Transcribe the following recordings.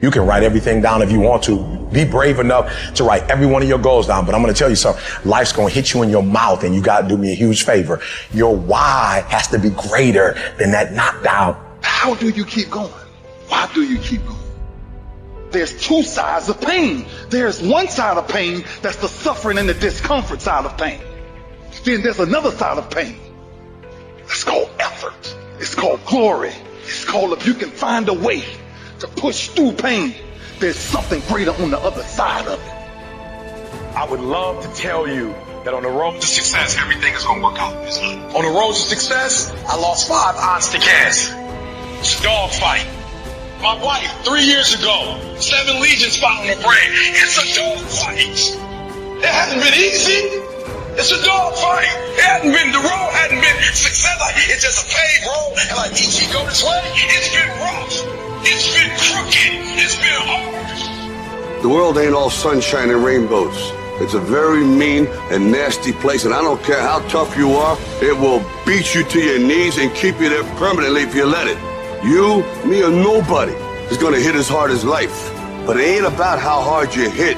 You can write everything down if you want to. Be brave enough to write every one of your goals down. But I'm going to tell you something. Life's going to hit you in your mouth, and you got to do me a huge favor. Your why has to be greater than that knockdown. How do you keep going? Why do you keep going? There's two sides of pain. There's one side of pain that's the suffering and the discomfort side of pain. Then there's another side of pain. It's called effort. It's called glory. It's called if you can find a way to push through pain, there's something greater on the other side of it. I would love to tell you that on the road to success, everything is going to work out. On the road to success, I lost 5 ounces to gas. It's a dog fight. My wife, 3 years ago, 7 legions following her brain. It's a dog fight. It hasn't been easy. It's a dog fight. The road hadn't been success. Like, it's just a paved road. And like each go this way, it's been rough. It's been crooked. It's been hard. The world ain't all sunshine and rainbows. It's a very mean and nasty place, and I don't care how tough you are, it will beat you to your knees and keep you there permanently if you let it. You, me, or nobody is gonna hit as hard as life. But it ain't about how hard you hit.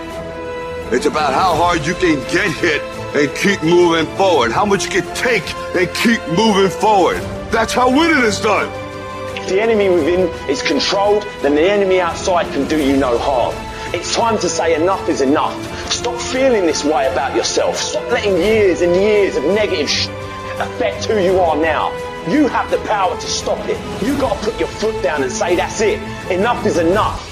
It's about how hard you can get hit and keep moving forward. How much you can take and keep moving forward. That's how winning is done. If the enemy within is controlled, then the enemy outside can do you no harm. It's time to say enough is enough. Stop feeling this way about yourself. Stop letting years and years of negative affect who you are now. You have the power to stop it. You got to put your foot down and say, that's it. Enough is enough.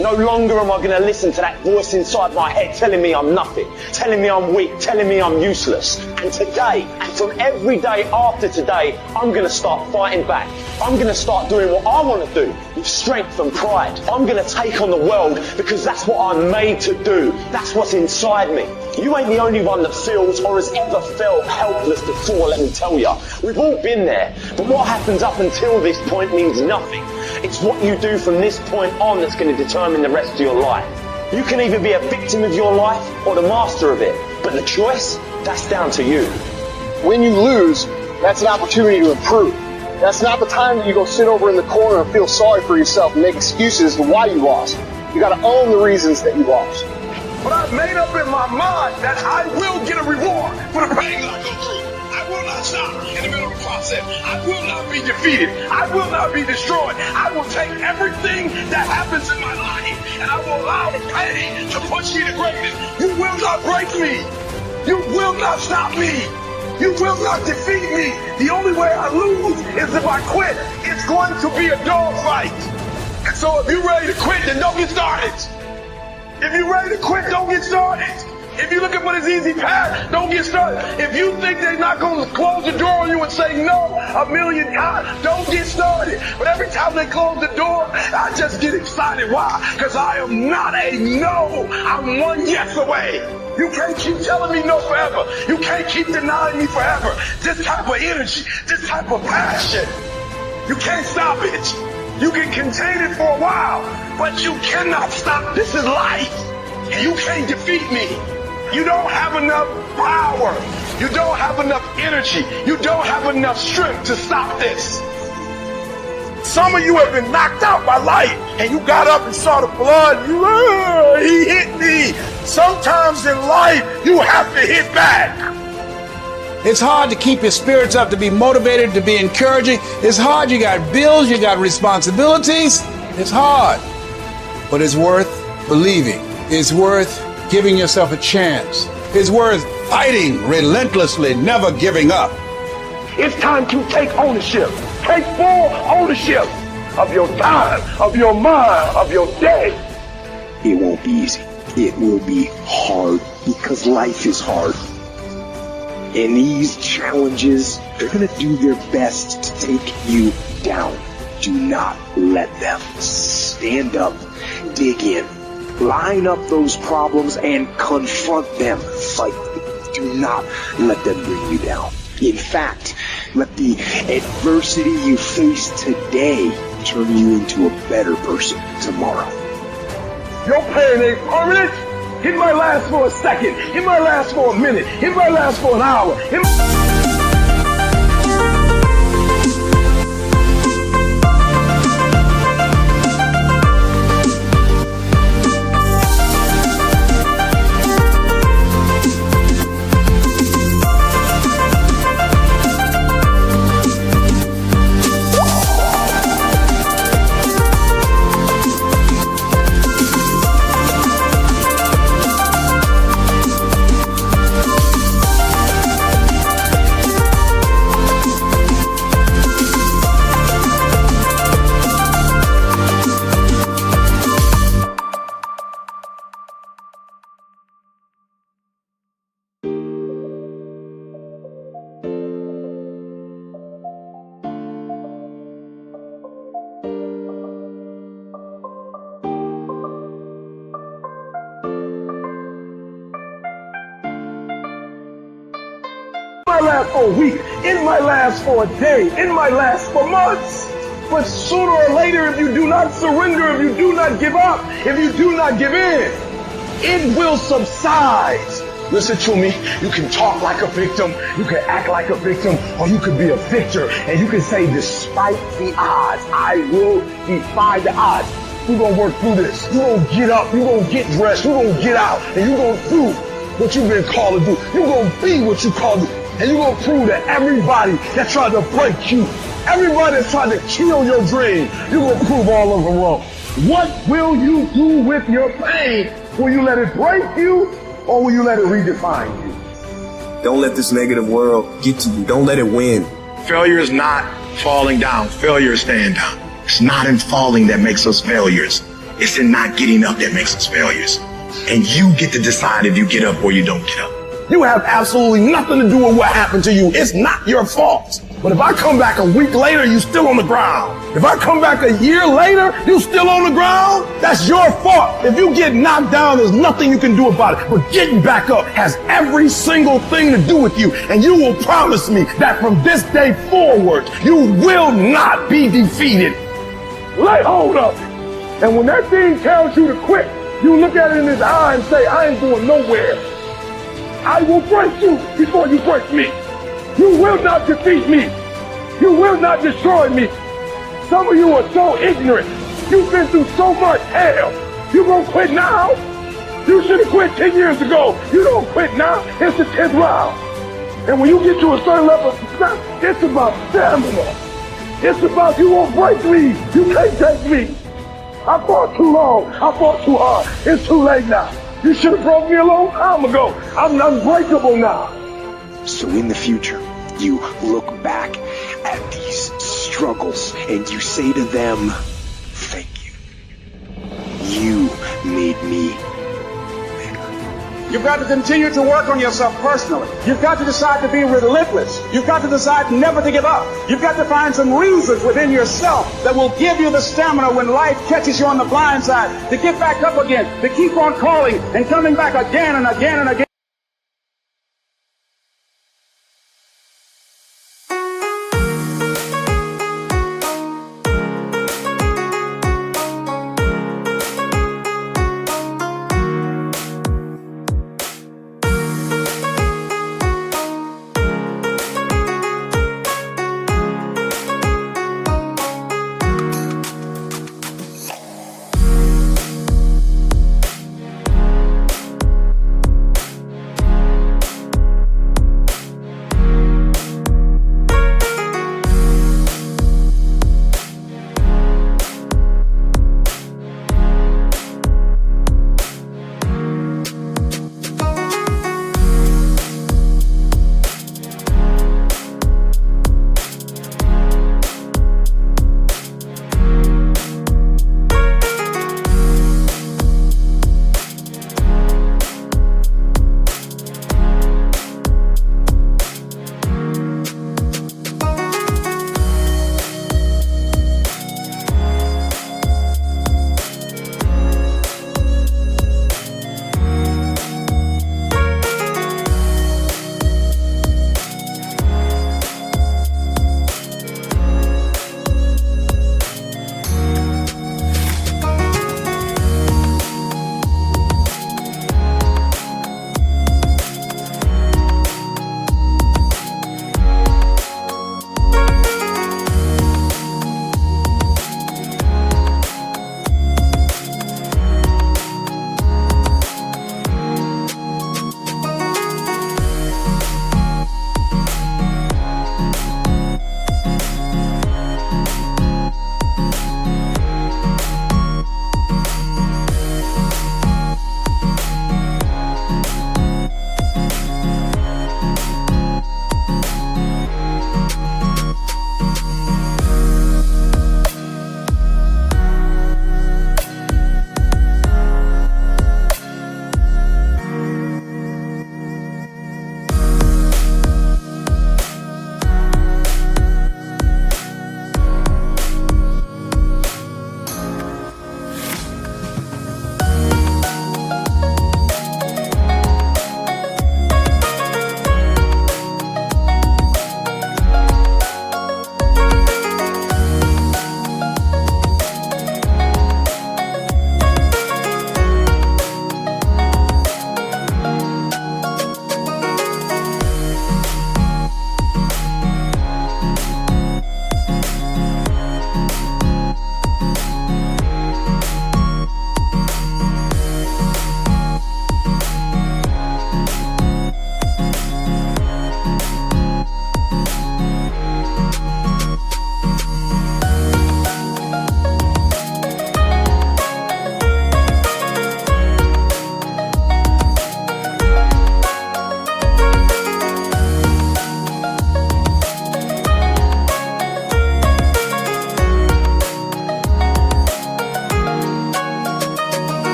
No longer am I going to listen to that voice inside my head telling me I'm nothing, telling me I'm weak, telling me I'm useless. And today, and from every day after today, I'm going to start fighting back. I'm going to start doing what I want to do with strength and pride. I'm going to take on the world because that's what I'm made to do. That's what's inside me. You ain't the only one that feels or has ever felt helpless before, let me tell you. We've all been there. But what happens up until this point means nothing. It's what you do from this point on that's going to determine the rest of your life. You can either be a victim of your life or the master of it. But the choice, that's down to you. When you lose, that's an opportunity to improve. That's not the time that you go sit over in the corner and feel sorry for yourself and make excuses as to why you lost. You got to own the reasons that you lost. But I've made up in my mind that I will get a reward for the pain that I go through. I will not stop in the middle of the process. I will not be defeated. I will not be destroyed. I will take everything that happens in my life and I will allow the pain to push me to greatness. You will not break me. You will not stop me. You will not defeat me. The only way I lose is if I quit. It's going to be a dog fight. And so if you're ready to quit, then don't get started. If you're ready to quit, don't get started. If you're looking for this easy path, don't get started. If you think they're not going to close the door on you and say no 1,000,000 times, don't get started. But every time they close the door, I just get excited. Why? Because I am not a no. I'm one yes away. You can't keep telling me no forever. You can't keep denying me forever. This type of energy, this type of passion, you can't stop it. You can contain it for a while, but you cannot stop. This is life, and you can't defeat me. You don't have enough power. You don't have enough energy. You don't have enough strength to stop this. Some of you have been knocked out by life, and you got up and saw the blood. He hit me. Sometimes in life, you have to hit back. It's hard to keep your spirits up, to be motivated, to be encouraging. It's hard. You got bills, you got responsibilities. It's hard. But it's worth believing. It's worth giving yourself a chance. It's worth fighting relentlessly, never giving up. It's time to take ownership. Take full ownership of your time, of your mind, of your day. It won't be easy. It will be hard because life is hard. And these challenges, they're going to do their best to take you down. Do not let them. Stand up, dig in, line up those problems and confront them. Fight them. Do not let them bring you down. In fact, let the adversity you face today turn you into a better person tomorrow. Your pain ain't permanent. It might last for a second. It might last for a minute. It might last for an hour. for a week. It might last for a day. It might last for months. But sooner or later, if you do not surrender, if you do not give up, if you do not give in, it will subside. Listen to me. You can talk like a victim, you can act like a victim, or you can be a victor. And you can say, despite the odds, I will defy the odds. We're going to work through this. You're going to get up. You're going to get dressed. You're going to get out. And you're going to do what you've been called to do. You're going to be what you called to do. And you're going to prove to everybody that tried to break you, everybody that's tried to kill your dream, you're going to prove all of them wrong. What will you do with your pain? Will you let it break you, or will you let it redefine you? Don't let this negative world get to you. Don't let it win. Failure is not falling down. Failure is staying down. It's not in falling that makes us failures. It's in not getting up that makes us failures. And you get to decide if you get up or you don't get up. You have absolutely nothing to do with what happened to you. It's not your fault. But if I come back a week later, you still on the ground. If I come back a year later, you still on the ground, that's your fault. If you get knocked down, there's nothing you can do about it. But getting back up has every single thing to do with you. And you will promise me that from this day forward, you will not be defeated. Lay hold of it. And when that thing tells you to quit, you look at it in his eye and say, I ain't going nowhere. I will break you before you break me. You will not defeat me. You will not destroy me. Some of you are so ignorant. You've been through so much hell. You gonna quit now? You should have quit 10 years ago. You don't quit now. It's the 10th round. And when you get to a certain level of success, it's about stamina. It's about you won't break me. You can't take me. I fought too long. I fought too hard. It's too late now. You should have broke me a long time ago. I'm unbreakable now. So in the future, you look back at these struggles and you say to them, thank you. You made me bigger. You've got to continue to work on yourself personally. You've got to decide to be relentless. You've got to decide never to give up. You've got to find some reasons within yourself that will give you the stamina when life catches you on the blind side to get back up again, to keep on calling and coming back again and again and again.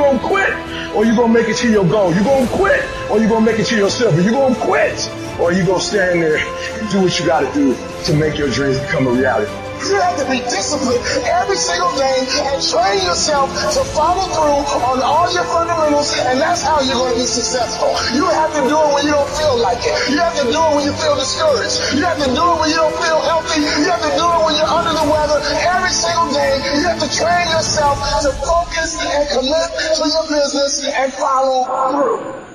going to quit or you going to make it to your goal. You going to quit or you going to make it to your silver. You going to quit or you going to stand there and do what you got to do to make your dreams become a reality. You have to be disciplined every single day and train yourself to follow through on all your fundamentals, and that's how you're going to be successful. You have to do it when you don't feel like it. You have to do it when you feel discouraged. You have to do it when you don't feel healthy. You have to do it when you're under the weather. Every single day, you have to train yourself to focus and commit to your business and follow through.